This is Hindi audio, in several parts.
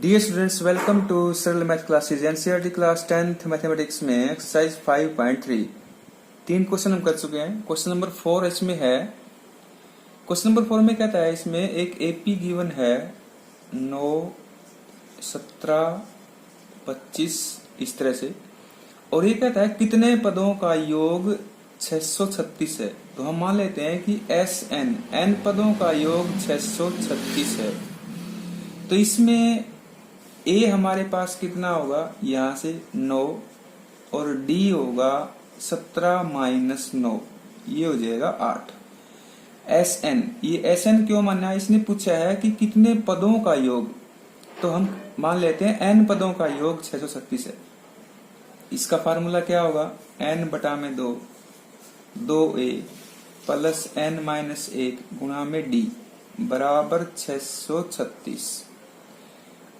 डियर स्टूडेंट्स, वेलकम टू सरल math classes NCERT class 10th mathematics में एक्सरसाइज 5.3 तीन क्वेश्चन हम कर चुके हैं। क्वेश्चन नंबर 4 इसमें है। क्वेश्चन नंबर 4 में कहता है, इसमें एक एपी गिवन है 9, 17, 25 इस तरह से, और ये कहता है कितने पदों का योग 636 है। तो हम मान लेते हैं कि एन पदों का योग 636 है। तो इसमें ए हमारे पास कितना होगा, यहां से 9 और डी होगा 17 माइनस 9, ये हो जाएगा 8। ये एस एन क्यों मानना है, इसने पूछा है कि कितने पदों का योग। तो हम मान लेते हैं एन पदों का योग 636 है। इसका फार्मूला क्या होगा, एन बटा में 2a प्लस एन माइनस 1 गुणा में डी बराबर 636।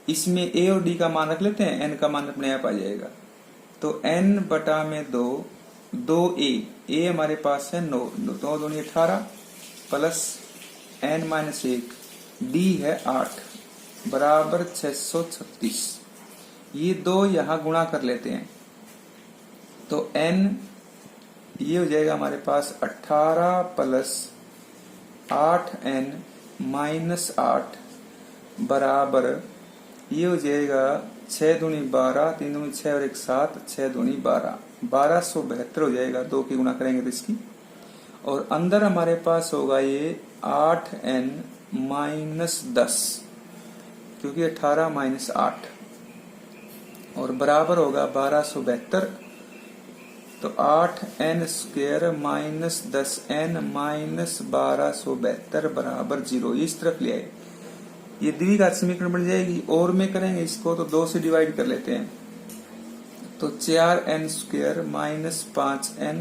इसमें ए और डी का मान रख लेते हैं, एन का मान अपने आप आ जाएगा। तो एन बटा में 2a हमारे पास है 9, 2 दूनी 18 प्लस एन माइनस 1 डी है 8 बराबर 636। ये दो यहां गुणा कर लेते हैं तो एन ये हो जाएगा हमारे पास 18 प्लस 8n माइनस 8 बराबर ये हो जाएगा 6 दूनी 12, 3 दूनी 6 और 1 7, 6 दूनी 12, 1272 हो जाएगा। 2 की गुणा करेंगे तो इसकी, और अंदर हमारे पास होगा ये 8n माइनस 10 क्योंकि 18 माइनस 8 और बराबर होगा 1272। तो 8n square minus 10n minus 1272 बराबर 0। इस तरफ ले आए, ये द्विघात समीकरण बन जाएगी। और में करेंगे इसको तो 2 से डिवाइड कर लेते हैं, तो 4n स्क्वायर माइनस 5n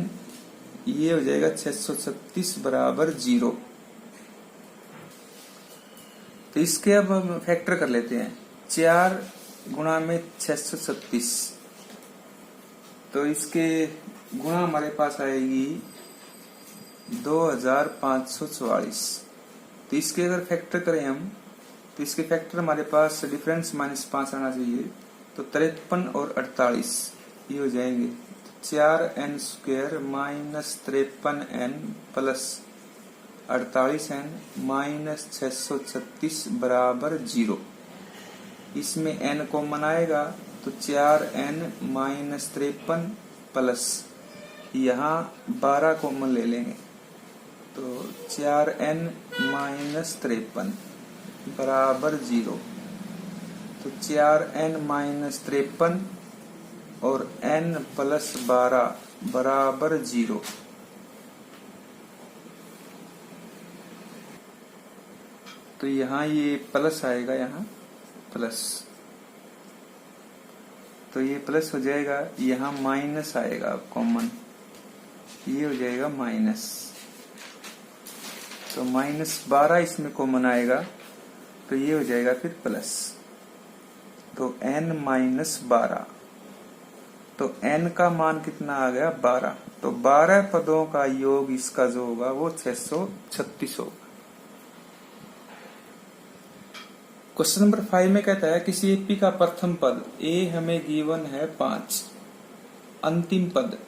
ये हो जाएगा 636 बराबर 0। तो इसके अब हम फैक्टर कर लेते हैं, 4 गुणा में 636, तो इसके गुणा हमारे पास आएगी 2544। तो इसके अगर फैक्टर करें हम तो इसके फैक्टर हमारे पास डिफरेंस माइनस 5 आना चाहिए, तो 53 और 48 ये हो जाएंगे। 4n square minus 53n plus 48n minus 636 बराबर 0। इसमें n कॉमन आएगा तो 4n माइनस 53 प्लस यहाँ 12 कॉमन ले लेंगे तो 4n माइनस 53 बराबर 0। तो 4n माइनस 53 और n प्लस 12 बराबर 0। तो यहाँ ये प्लस आएगा, यहाँ प्लस, तो ये प्लस हो जाएगा, यहाँ माइनस आएगा कॉमन, ये हो जाएगा माइनस। तो माइनस 12 इसमें कॉमन आएगा तो ये हो जाएगा फिर प्लस। तो n माइनस 12, तो n का मान कितना आ गया 12। तो 12 पदों का योग इसका जो होगा वो 636 होगा। क्वेश्चन नंबर 5 में कहता है किसी एपी का प्रथम पद a हमें गिवन है 5, अंतिम पद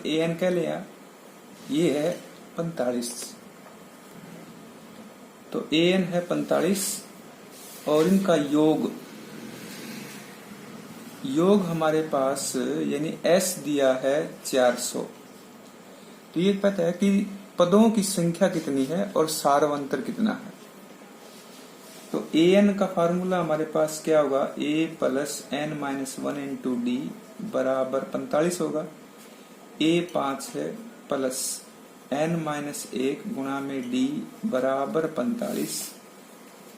an कह लिया, ये है 45। तो an है 45 और इनका योग हमारे पास यानी s दिया है 400। तो ये पता है कि पदों की संख्या कितनी है और सारवंतर कितना है। तो an का फार्मूला हमारे पास क्या होगा, a plus n minus 1 into D बराबर 45 होगा। a 5 है प्लस n माइनस 1 गुणा में d बराबर 45।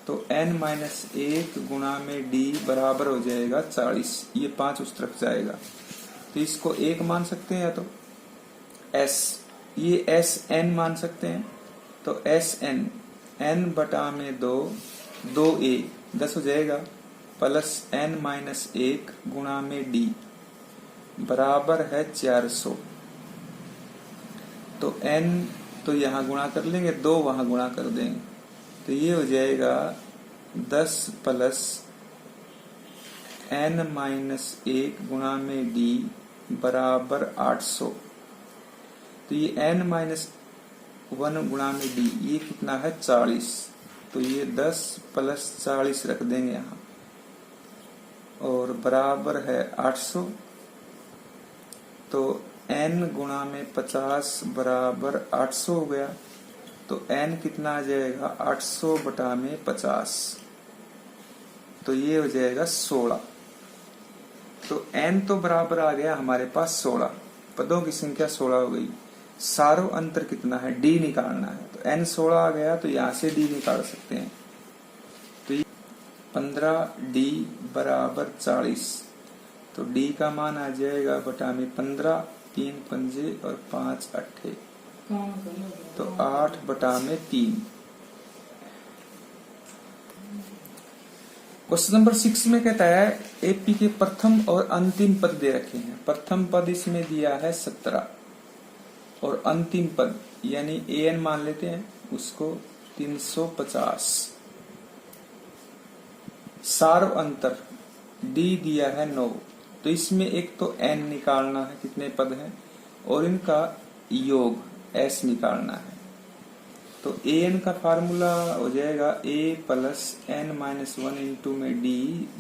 तो n माइनस 1 गुणा में d बराबर हो जाएगा 40। ये 5 उस तरफ जाएगा तो इसको 1 मान सकते हैं, या तो s, ये s n मान सकते हैं। तो s n बटा में 2a 10 हो जाएगा प्लस n माइनस 1 गुणा में d बराबर है 400। तो n तो यहाँ गुणा कर लेंगे, 2 वहां गुणा कर देंगे, तो ये हो जाएगा 10 प्लस n माइनस 1 गुणा में d बराबर 800। तो ये n माइनस 1 गुणा में d ये कितना है 40। तो ये 10 प्लस 40 रख देंगे यहाँ और बराबर है 800। तो n गुणा में 50 बराबर 800 हो गया। तो n कितना आ जाएगा 800 बटा में 50। तो ये हो जाएगा 16। तो n तो बराबर आ गया हमारे पास 16, पदों की संख्या 16 हो गई। सारो अंतर कितना है d निकालना है। तो n 16 आ गया तो यहां से d निकाल सकते हैं। तो ये 15d बराबर 40। तो d का मान आ जाएगा बटा में 15, 3 पंजे और 5 अट्ठे, तो 8 बटा में 3। क्वेश्चन नंबर 6 में कहता है एपी के प्रथम और अंतिम पद दे रखे हैं। प्रथम पद इसमें दिया है 17 और अंतिम पद यानी an मान लेते हैं उसको 350। सार अंतर d दिया है 9। तो इसमें एक तो n निकालना है, कितने पद हैं, और इनका योग s निकालना है। तो an का फार्मूला हो जाएगा a plus n minus 1 into में d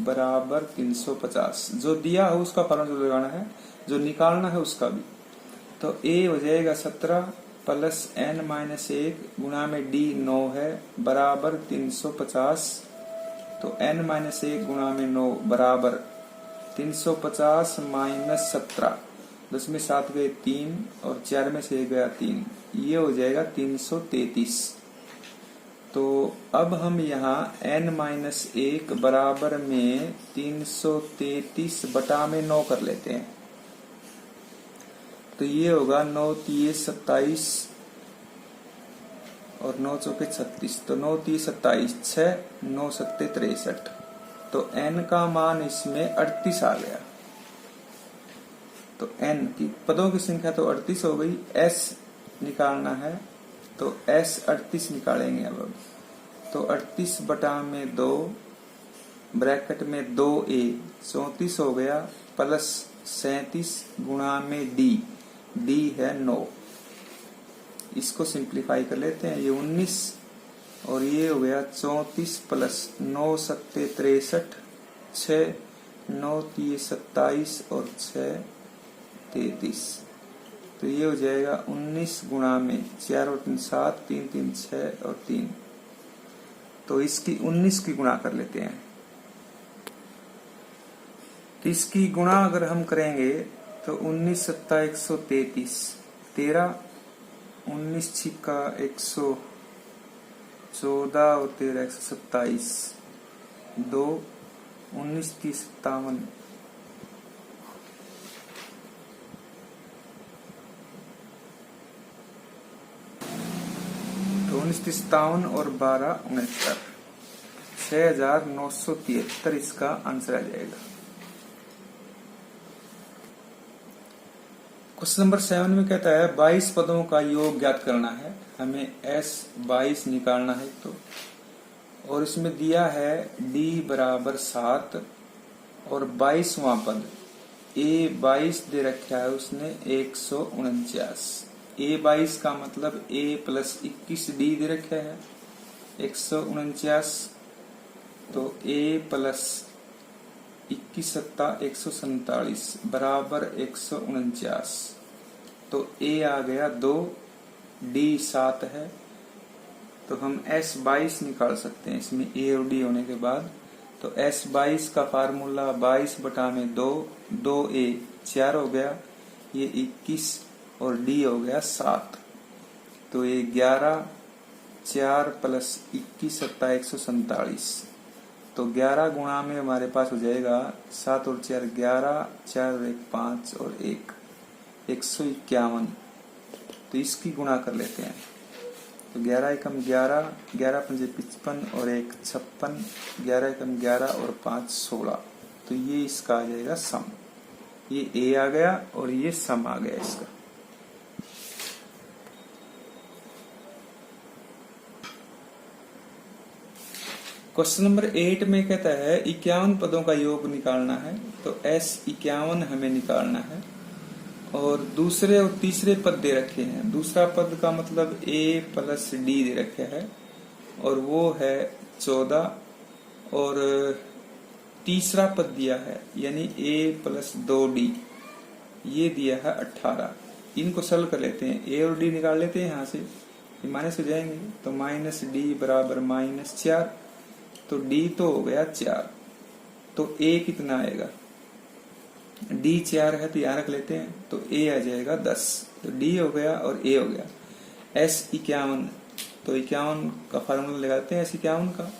बराबर 350। जो दिया हो उसका फार्मूला लगाना है, जो निकालना है उसका भी। तो a हो जाएगा 17 प्लस n माइनस 1 गुणा में d 9 है बराबर 350। तो n माइनस 1 गुणा में 9 बराबर 350 माइनस 17, 10 में 7 गए 3 और 4 में से 1 गया 3, ये हो जाएगा 333। तो अब हम यहाँ n माइनस 1 बराबर में 333 बटा में 9 कर लेते हैं। तो ये होगा 9 तिये 27 और 9 चौके 36। तो 9 तिये 27, 6 9 सत्ते 63। तो n का मान इसमें 38 आ गया। तो n की पदों की संख्या तो 38 हो गई, s निकालना है तो s 38 निकालेंगे अब। तो 38 बटा में 2 ब्रैकेट में 2a 34 हो गया प्लस 37 गुणा में d है 9। इसको सिंप्लीफाई कर लेते हैं, ये 19 और ये हो गया 34 प्लस 9 सत्ते 63, 6 9 तिये 27 और 6 33। तो ये हो जाएगा 19 गुणा में 4 और 3 7, 3 3 6 और 3। तो इसकी 19 की गुणा कर लेते हैं। तो इसकी गुणा अगर हम करेंगे तो 19 सत्ता 133, 13 19 छिक्का 114 और 13 127, 2 19 की 57, तो 19 की 57 और 12 69, 6973 इसका आंसर आ जाएगा। क्वेश्चन नंबर 7 में कहता है 22 पदों का योग ज्ञात करना है। हमें s 22 निकालना है तो, और इसमें दिया है d बराबर 7 और 22वां पद a 22 दे रखा है उसने 149। a 22 का मतलब a प्लस 21 d दे रखा है 149। तो a प्लस 21 सत्ता 147 बराबर 149। तो a आ गया 2, d 7 है। तो हम s 22 निकाल सकते हैं इसमें a और d होने के बाद। तो s 22 का फार्मूला 22 बटा में 2, 2a 4 हो गया, ये 21 और d हो गया 7। तो ये 11 4 प्लस 21 सत्ता 147। तो 11 गुणा में हमारे पास हो जाएगा 7 और 4 11, 4 और 1 5 और 1 151। तो इसकी गुणा कर लेते हैं। तो 11 एकम 11, 11 पंजे 55 और 1 56, 11 एकम 11 और 5 16। तो ये इसका आ जाएगा सम। ये a आ गया और ये सम आ गया इसका। क्वेश्चन नंबर 8 में कहता है 51 पदों का योग निकालना है। तो S 51 हमें निकालना है और दूसरे और तीसरे पद दे रखे हैं। दूसरा पद का मतलब A प्लस D दे रखे है और वो है 14 और तीसरा पद दिया है यानी A प्लस 2D ये दिया है 18। इनको सॉल्व कर लेते हैं, A और D निकाल लेते हैं यहाँ से, ये माइनस हो जाएंगे। तो माइनस D बराबर -4, तो D तो हो गया 4, तो A कितना आएगा, D 4 है तो यहाँ रख लेते हैं, तो A आ जाएगा 10। तो D हो गया और A हो गया। S 51, तो 51 का फार्मूला लगाते हैं, S 51 का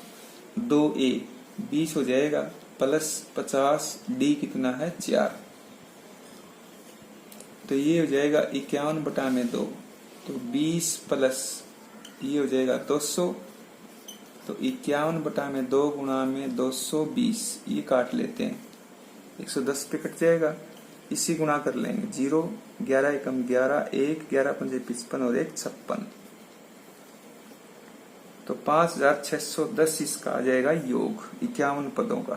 2A 20 हो जाएगा प्लस 50, D कितना है 4, तो ये हो जाएगा 51/2, तो 20 प्लस ये हो जाएगा 200, तो 51/2 गुणा में 220 ये काट लेते हैं, 110 पे कट जाएगा, इसी गुणा कर लेंगे। 0 11 एकम 11, 1 11 पंजे 55 और 1 56, तो 5610 इसका आ जाएगा योग 51 पदों का।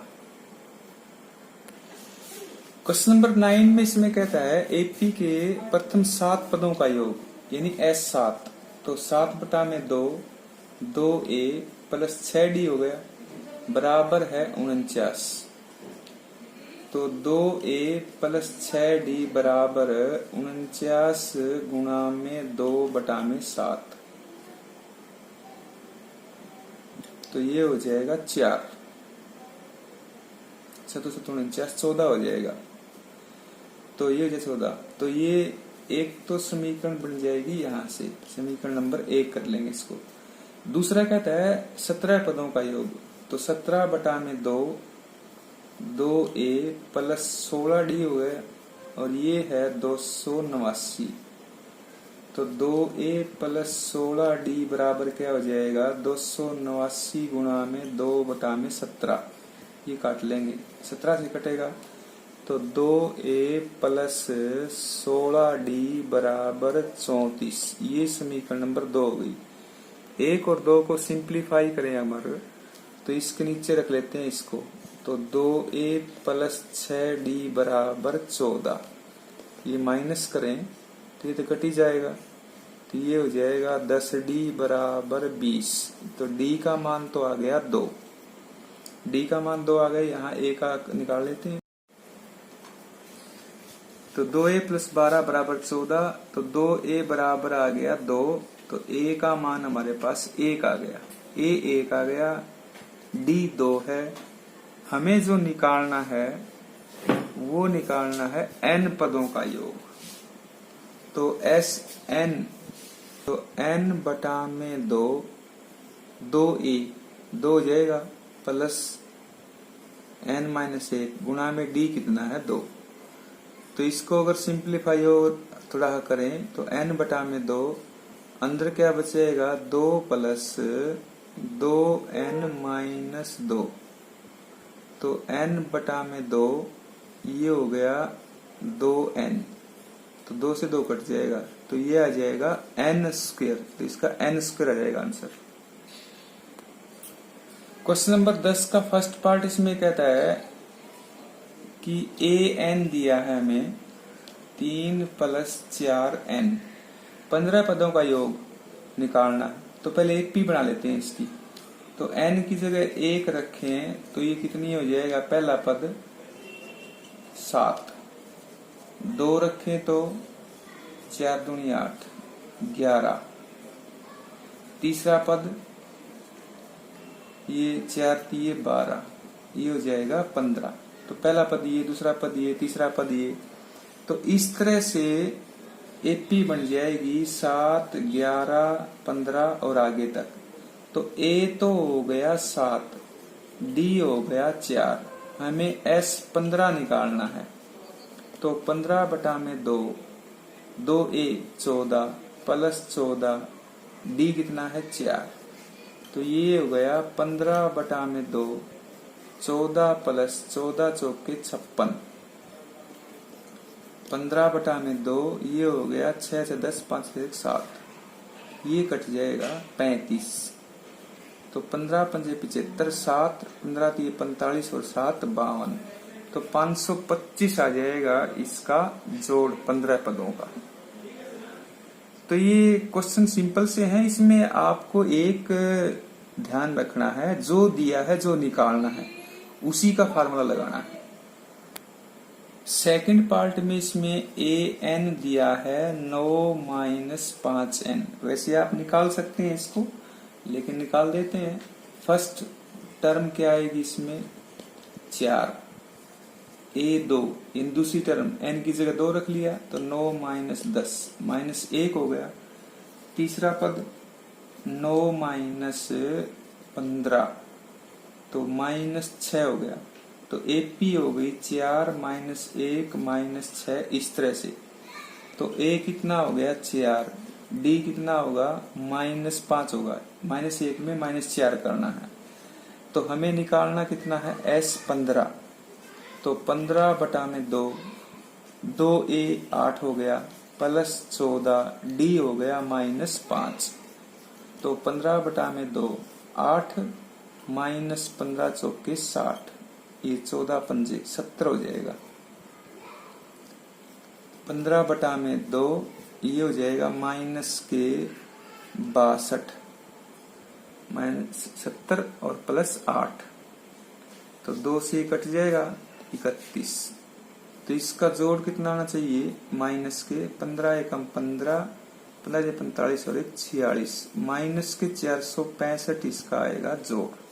क्वेश्चन नंबर 9 में इसमें कहता है एपी के प्रथम 7 पदों का योग यानी S7, तो 7/2 2A प्लस 6D हो गया बराबर है 49, तो 2A प्लस 6D बराबर 49 गुणा में 2/7, तो ये हो जाएगा 4, 49 14 हो जाएगा, तो ये हो जाए 14, तो ये एक तो समीकरण बन जाएगी, यहाँ से समीकरण नंबर 1 कर लेंगे इसको। दूसरा कहता है 17 पदों का योग, तो 17/2 2A प्लस 16D हो गया और ये है 289, तो 2A प्लस 16D बराबर क्या हो जाएगा 289 गुणा में 2/17, ये काट लेंगे, 17 से कटेगा, तो 2A प्लस 16D बराबर 34, ये समीकरण नंबर 2 हो गई। 1 और 2 को सिंप्लीफाई करें हमारे, तो इसके नीचे रख लेते हैं इसको, तो 2A प्लस 6D बराबर 14, ये माइनस करें तो ये तो कट ही जाएगा, तो ये हो जाएगा 10D बराबर 20, तो D का मान तो आ गया 2, D का मान 2 आ गया, यहाँ A का निकाल लेते हैं, तो 2A प्लस 12 बराबर 14, तो 2A बराबर आ गया 2, तो A का मान हमारे पास 1 आ गया, A 1 आ गया, D 2 है। हमें जो निकालना है वो निकालना है n पदों का योग, तो SN, तो n/2 2A 2 हो जाएगा प्लस n-1 गुणा में D कितना है 2, तो इसको अगर सिंप्लीफाई और थोड़ा करें तो n/2 अंदर क्या बचेगा 2 प्लस 2n-2, तो n/2 ये हो गया 2n, तो 2 से 2 कट जाएगा, तो ये आ जाएगा n², तो इसका n² आ जाएगा आंसर। क्वेश्चन नंबर 10 का फर्स्ट पार्ट इसमें कहता है कि an दिया है हमें 3 + 4n, 15 पदों का योग निकालना है। तो पहले एक पी बना लेते हैं इसकी, तो n की जगह 1 रखें तो ये कितनी हो जाएगा, पहला पद 7, 2 रखें तो 4 दूनी 8 11, तीसरा पद ये 4 3 12, ये हो जाएगा 15, तो पहला पद ये, दूसरा पद ये, तीसरा पद ये, तो इस तरह से एपी बन जाएगी 7 11 15 और आगे तक। तो A तो हो गया 7, D हो गया 4, हमें S 15 निकालना है, तो 15/2 2A 14 प्लस 14, D कितना है 4, तो ये हो गया 15/2 14 प्लस 14 चौके 56, 15/2 ये हो गया 6 से 10 5 से 7, ये कट जाएगा 35, तो 15 पंजे 75, 7 15 3 45 और 7 52, तो 525 आ जाएगा इसका जोड़ 15 पदों का। तो ये क्वेश्चन सिंपल से है, इसमें आपको एक ध्यान रखना है, जो दिया है जो निकालना है उसी का फार्मूला लगाना है। सेकंड पार्ट में इसमें ए एन दिया है 9 - 5n, वैसे आप निकाल सकते हैं इसको, लेकिन निकाल देते हैं। फर्स्ट टर्म क्या आएगी इसमें 4, ए 2, इन दूसरी टर्म n की जगह 2 रख लिया तो 9 - 10 -1 हो गया। तीसरा पद 9 - 15 तो -6 हो गया, तो एपी हो गई 4 - 1 - 6, इस तरह से। तो ए कितना हो गया 4, डी कितना होगा -5 होगा, -1 में -4 करना है। तो हमें निकालना कितना है एस 15, तो 15/2, 2a 8 हो गया प्लस 14, डी हो गया -5, तो 15/2 8 -15 चौके 60, ये 14 पंजे 70 हो जाएगा। 15/2 ये हो जाएगा -62, -70 और +8, तो 2 से कट जाएगा 31। तो इसका जोड़ कितना आना चाहिए -15 एकम 15, 15 45 और 1 46, -465 इसका आएगा जोड़।